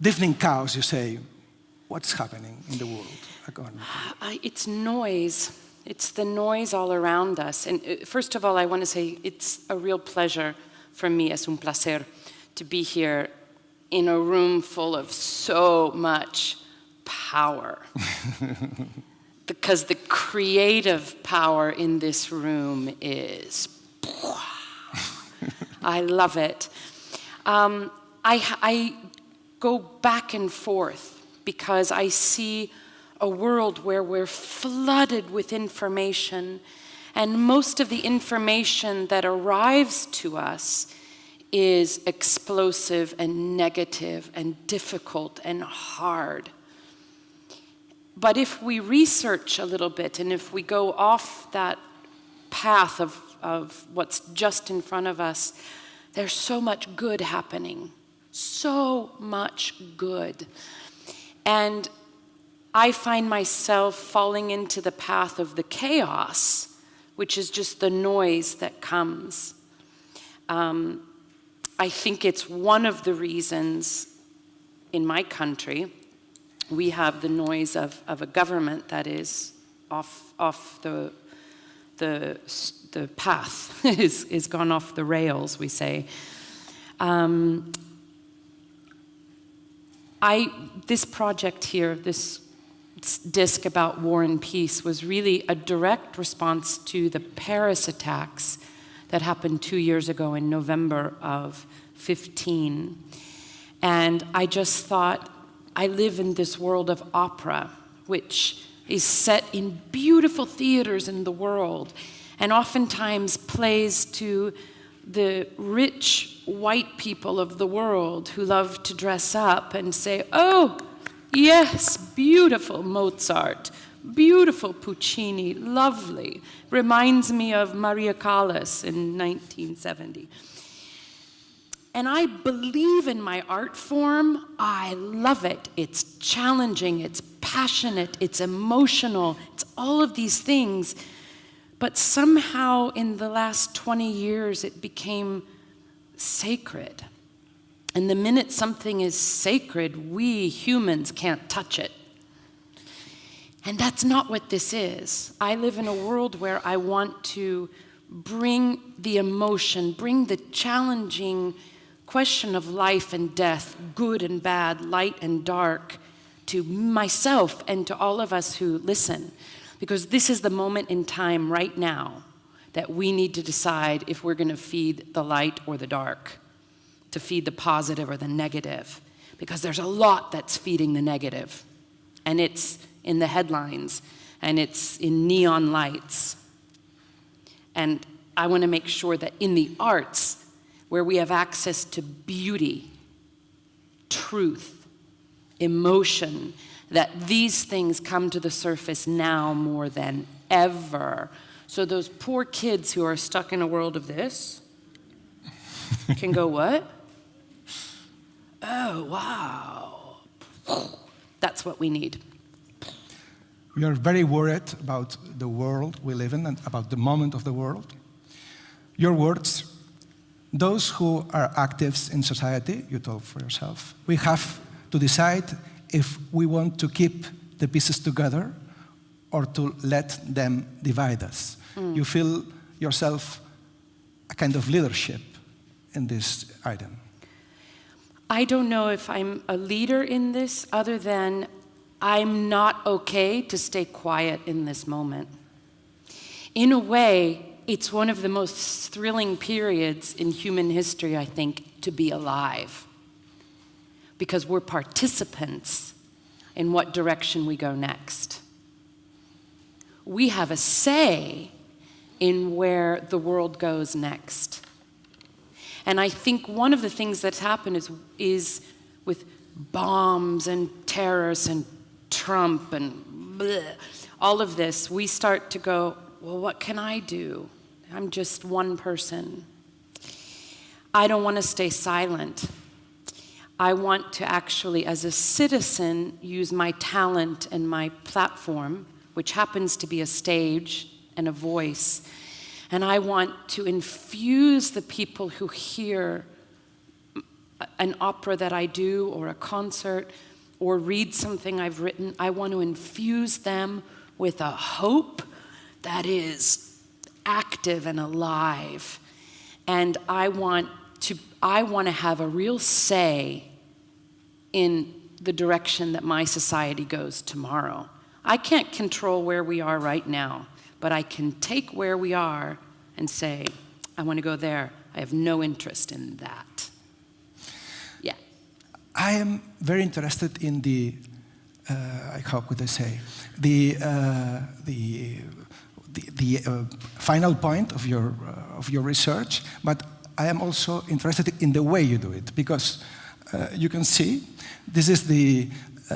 deafening chaos, you say, what's happening in the world? It's noise. It's the noise all around us. And first of all, I want to say it's a real pleasure for me, es un placer, to be here in a room full of so much power. Because the creative power in this room is, I love it. I go back and forth because I see a world where we're flooded with information, and most of the information that arrives to us is explosive and negative and difficult and hard. But if we research a little bit, and if we go off that path of what's just in front of us, there's so much good happening. So much good. And I find myself falling into the path of the chaos, which is just the noise that comes. I think it's one of the reasons in my country we have the noise of a government that is off the path, is gone off the rails, we say. This project here, this disc about war and peace, was really a direct response to the Paris attacks that happened 2 years ago in November of 15. And I just thought, I live in this world of opera, which is set in beautiful theaters in the world, and oftentimes plays to the rich white people of the world who love to dress up and say, oh, yes, beautiful Mozart, beautiful Puccini, lovely. Reminds me of Maria Callas in 1970. And I believe in my art form. I love it. It's challenging, it's passionate, it's emotional, it's all of these things. But somehow in the last 20 years, it became sacred. And the minute something is sacred, we humans can't touch it. And that's not what this is. I live in a world where I want to bring the emotion, bring the challenging question of life and death, good and bad, light and dark, to myself and to all of us who listen. Because this is the moment in time right now that we need to decide if we're going to feed the light or the dark, to feed the positive or the negative. Because there's a lot that's feeding the negative. And it's in the headlines, and it's in neon lights. And I want to make sure that in the arts, where we have access to beauty, truth, emotion, that these things come to the surface now more than ever. So those poor kids who are stuck in a world of this can go, what? Oh, wow. That's what we need. We are very worried about the world we live in and about the moment of the world. Your words, those who are actives in society, you talk for yourself, we have to decide if we want to keep the pieces together or to let them divide us. You feel yourself a kind of leadership in this item. I don't know if I'm a leader in this, other than I'm not okay to stay quiet in this moment. In a way, it's one of the most thrilling periods in human history, I think, to be alive. Because we're participants in what direction we go next. We have a say in where the world goes next. And I think one of the things that's happened is with bombs and terrorists and Trump and bleh, all of this, we start to go, well, what can I do? I'm just one person. I don't want to stay silent. I want to actually, as a citizen, use my talent and my platform, which happens to be a stage and a voice, and I want to infuse the people who hear an opera that I do or a concert or read something I've written, I want to infuse them with a hope that is active and alive. And I want to have a real say in the direction that my society goes tomorrow. I can't control where we are right now, but I can take where we are and say, I want to go there. I have no interest in that. Yeah. I am very interested in how could I say, the final point of your research, but I am also interested in the way you do it, because you can see this is the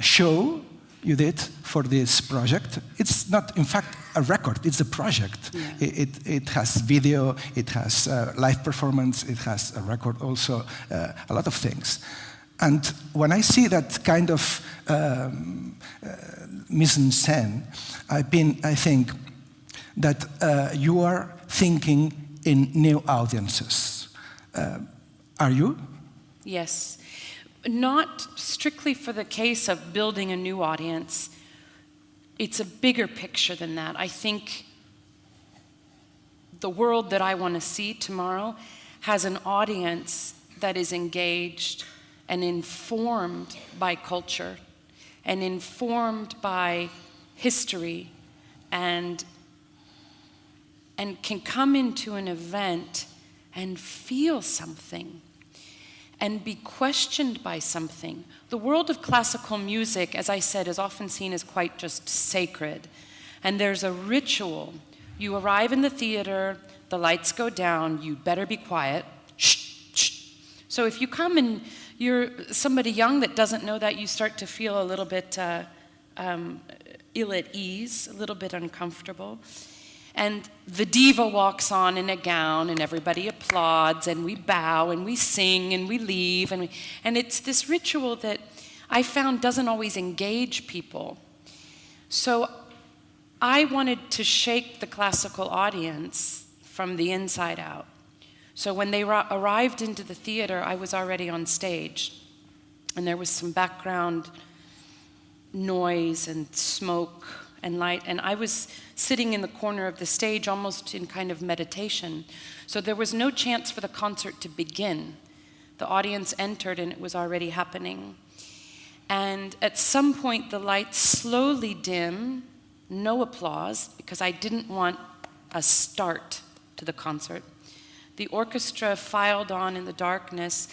show you did for this project. It's not, in fact, a record, it's a project. Yeah. It has video, it has live performance, it has a record also, a lot of things. And when I see that kind of mise-en-scène, I think that you are thinking in new audiences. Are you? Yes. Not strictly for the case of building a new audience. It's a bigger picture than that. I think the world that I want to see tomorrow has an audience that is engaged and informed by culture and informed by history and can come into an event and feel something and be questioned by something. The world of classical music, as I said, is often seen as quite just sacred. And there's a ritual. You arrive in the theater, the lights go down, you better be quiet. Shh, shh. So if you come and you're somebody young that doesn't know that, you start to feel a little bit ill at ease, a little bit uncomfortable. And the diva walks on in a gown and everybody applauds and we bow and we sing and we leave. And it's this ritual that I found doesn't always engage people. So I wanted to shake the classical audience from the inside out. So when they arrived into the theater, I was already on stage. And there was some background noise and smoke and light, and I was sitting in the corner of the stage almost in kind of meditation. So there was no chance for the concert to begin. The audience entered and it was already happening. And at some point the lights slowly dim, no applause, because I didn't want a start to the concert. The orchestra filed on in the darkness,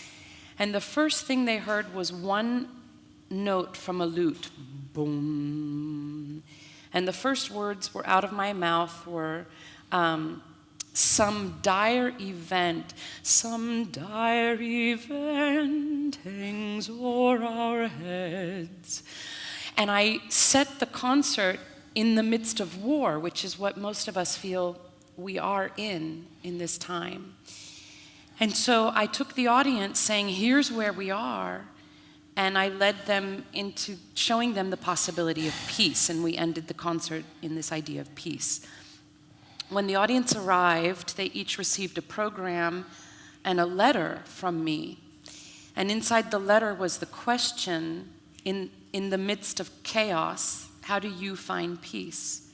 and the first thing they heard was one note from a lute, boom. And the first words were out of my mouth were, some dire event hangs o'er our heads. And I set the concert in the midst of war, which is what most of us feel we are in this time. And so I took the audience saying, here's where we are. And I led them into showing them the possibility of peace, and we ended the concert in this idea of peace. When the audience arrived, they each received a program and a letter from me. And inside the letter was the question, in the midst of chaos, how do you find peace?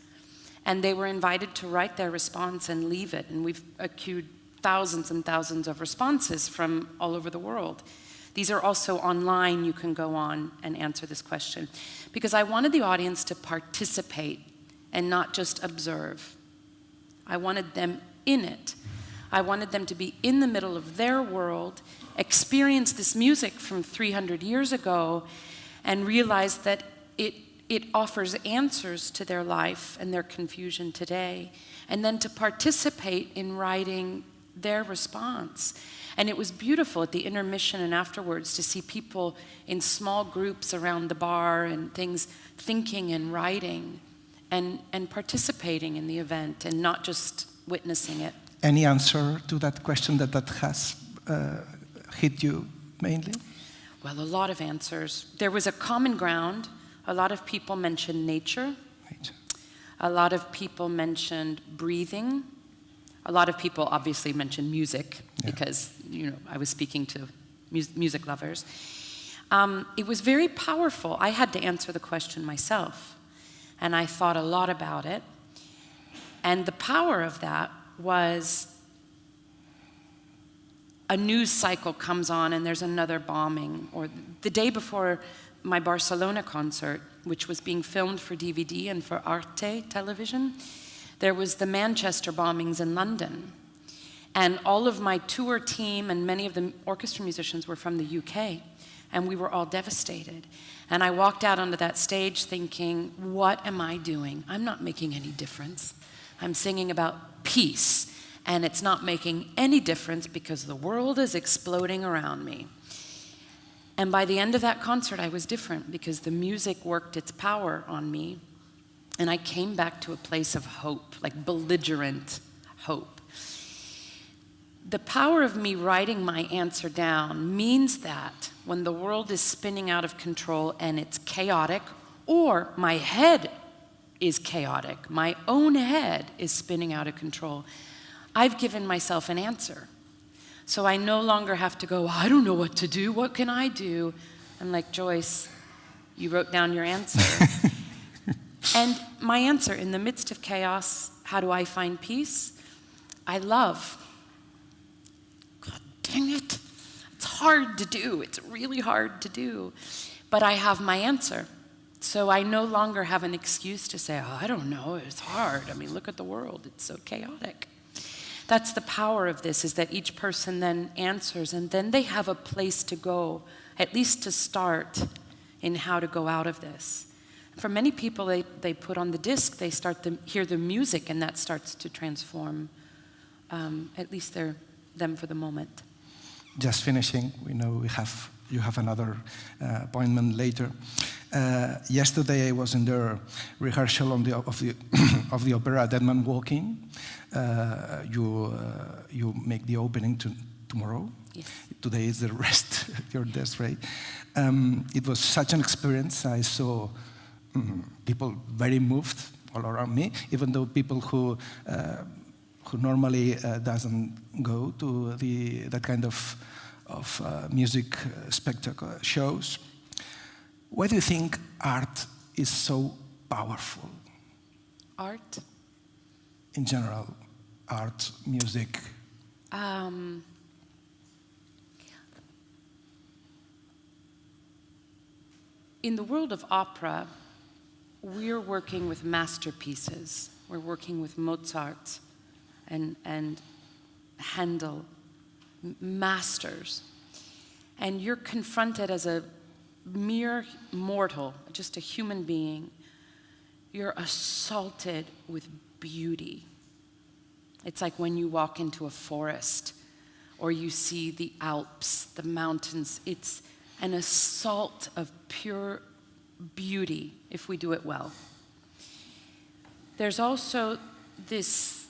And they were invited to write their response and leave it. And we've accrued thousands and thousands of responses from all over the world. These are also online. You can go on and answer this question. Because I wanted the audience to participate and not just observe. I wanted them in it. I wanted them to be in the middle of their world, experience this music from 300 years ago, and realize that it offers answers to their life and their confusion today, and then to participate in writing their response. And it was beautiful at the intermission and afterwards to see people in small groups around the bar and things, thinking and writing and participating in the event and not just witnessing it. Any answer to that question that has hit you mainly? Well, a lot of answers. There was a common ground. A lot of people mentioned nature. A lot of people mentioned breathing. A lot of people obviously mentioned music, because I was speaking to music lovers. It was very powerful. I had to answer the question myself, and I thought a lot about it. And the power of that was a news cycle comes on and there's another bombing. Or the day before my Barcelona concert, which was being filmed for DVD and for Arte television, there was the Manchester bombings in London. And all of my tour team and many of the orchestra musicians were from the UK, and we were all devastated. And I walked out onto that stage thinking, what am I doing? I'm not making any difference. I'm singing about peace, and it's not making any difference because the world is exploding around me. And by the end of that concert, I was different because the music worked its power on me, and I came back to a place of hope, like belligerent hope. The power of me writing my answer down means that when the world is spinning out of control and it's chaotic, or my head is chaotic, my own head is spinning out of control, I've given myself an answer. So I no longer have to go, I don't know what to do, what can I do? I'm like, Joyce, you wrote down your answer. And my answer, in the midst of chaos, how do I find peace? I love. God dang it. It's hard to do. It's really hard to do. But I have my answer. So I no longer have an excuse to say, oh, I don't know, it's hard. I mean, look at the world. It's so chaotic. That's the power of this, is that each person then answers, and then they have a place to go, at least to start, in how to go out of this. For many people, they put on the disc, they start to hear the music, and that starts to transform, at least them for the moment. Just finishing, we know you have another appointment later. Yesterday I was in the rehearsal of the opera Dead Man Walking. You make the opening tomorrow. Yes. Today is the rest of your desk, right? It was such an experience. I saw people very moved all around me, even though people who normally doesn't go to that kind of music spectacle shows. Why do you think art is so powerful? Art? In general, art, music. In the world of opera, we're working with masterpieces. We're working with Mozart and Handel, masters. And you're confronted as a mere mortal, just a human being. You're assaulted with beauty. It's like when you walk into a forest or you see the Alps, the mountains. It's an assault of pure beauty if we do it well. There's also this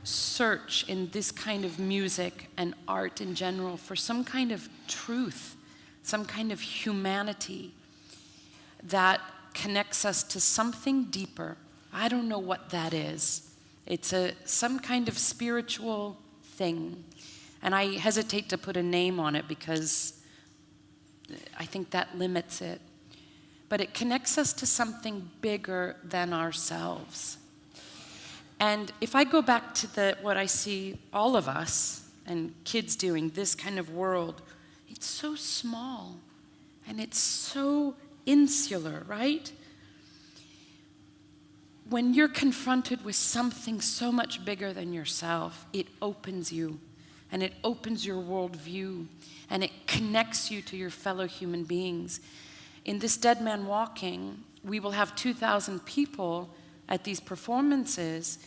search in this kind of music and art in general for some kind of truth, some kind of humanity that connects us to something deeper. I don't know what that is. It's some kind of spiritual thing. And I hesitate to put a name on it because I think that limits it. But it connects us to something bigger than ourselves. And if I go back to what I see all of us and kids doing, this kind of world, it's so small and it's so insular, right? When you're confronted with something so much bigger than yourself, it opens you and it opens your worldview and it connects you to your fellow human beings. In this Dead Man Walking, we will have 2,000 people at these performances,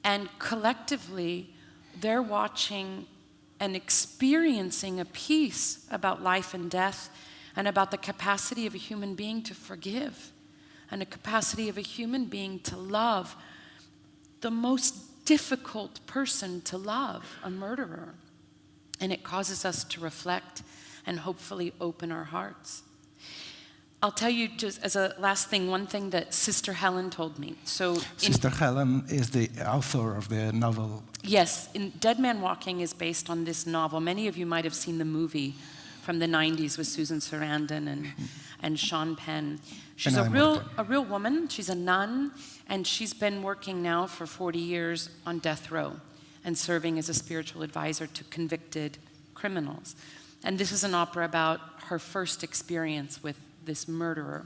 and collectively, they're watching and experiencing a piece about life and death and about the capacity of a human being to forgive and the capacity of a human being to love the most difficult person to love, a murderer. And it causes us to reflect and hopefully open our hearts. I'll tell you just as a last thing, one thing that Sister Helen told me. Sister Helen is the author of the novel. Yes, Dead Man Walking is based on this novel. Many of you might have seen the movie from the 90s with Susan Sarandon and Sean Penn. She's And a real woman. She's a nun, and she's been working now for 40 years on death row and serving as a spiritual advisor to convicted criminals. And this is an opera about her first experience with this murderer.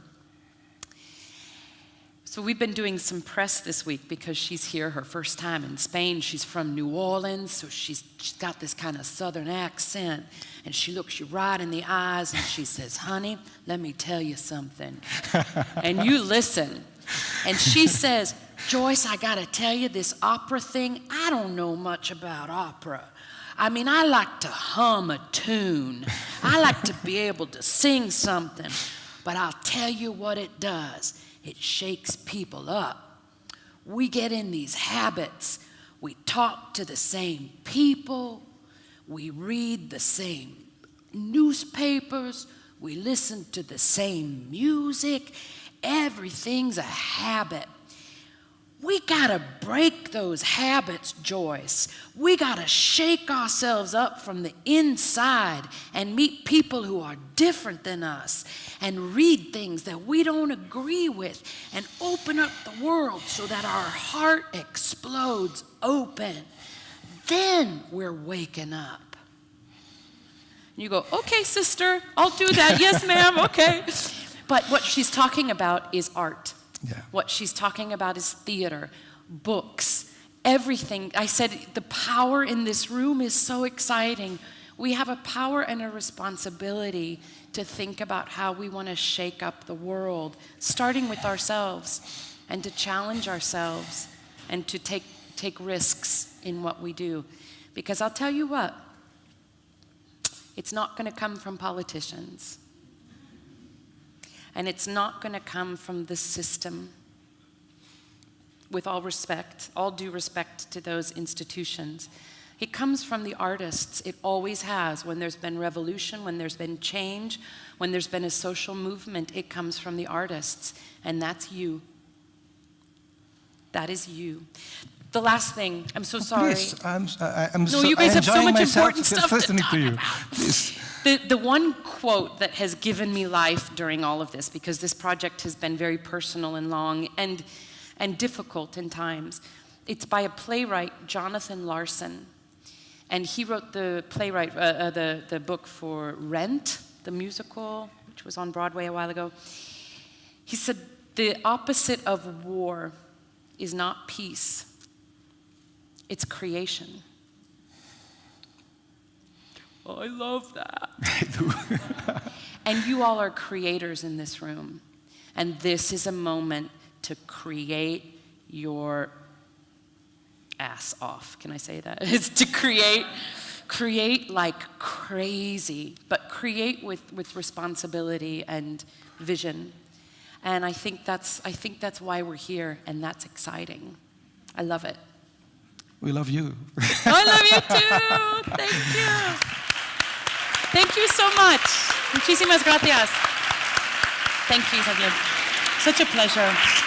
So we've been doing some press this week because she's here her first time in Spain. She's from New Orleans, so she's got this kind of southern accent, and she looks you right in the eyes and she says, "Honey, let me tell you something." And you listen. And she says, "Joyce, I gotta tell you, this opera thing, I don't know much about opera. I mean, I like to hum a tune. I like to be able to sing something. But I'll tell you what it does. It shakes people up. We get in these habits. We talk to the same people. We read the same newspapers. We listen to the same music. Everything's a habit. We gotta break those habits, Joyce. We gotta shake ourselves up from the inside and meet people who are different than us and read things that we don't agree with and open up the world so that our heart explodes open. Then we're waking up." And you go, "Okay, sister, I'll do that. Yes, ma'am, okay." But what she's talking about is art. Yeah. What she's talking about is theater, books, everything. I said the power in this room is so exciting. We have a power and a responsibility to think about how we want to shake up the world, starting with ourselves, and to challenge ourselves and to take risks in what we do. Because I'll tell you what, it's not going to come from politicians. And it's not going to come from the system. With all respect, all due respect to those institutions. It comes from the artists. It always has. When there's been revolution, when there's been change, when there's been a social movement, it comes from the artists. And that's you. That is you. The last thing, I'm so sorry. Please, You guys have so much important stuff first to to talk you. about. Please. The one quote that has given me life during all of this, because this project has been very personal and long and difficult in times, it's by a playwright, Jonathan Larson. And he wrote the book for Rent, the musical, which was on Broadway a while ago. He said, "The opposite of war is not peace, it's creation." Oh, I love that. I do. And you all are creators in this room. And this is a moment to create your ass off. Can I say that? It's to create like crazy, but create with responsibility and vision. And I think that's why we're here, and that's exciting. I love it. We love you. I love you too. Thank you. Thank you so much. Muchísimas gracias. Thank you, Xavier. Such a pleasure.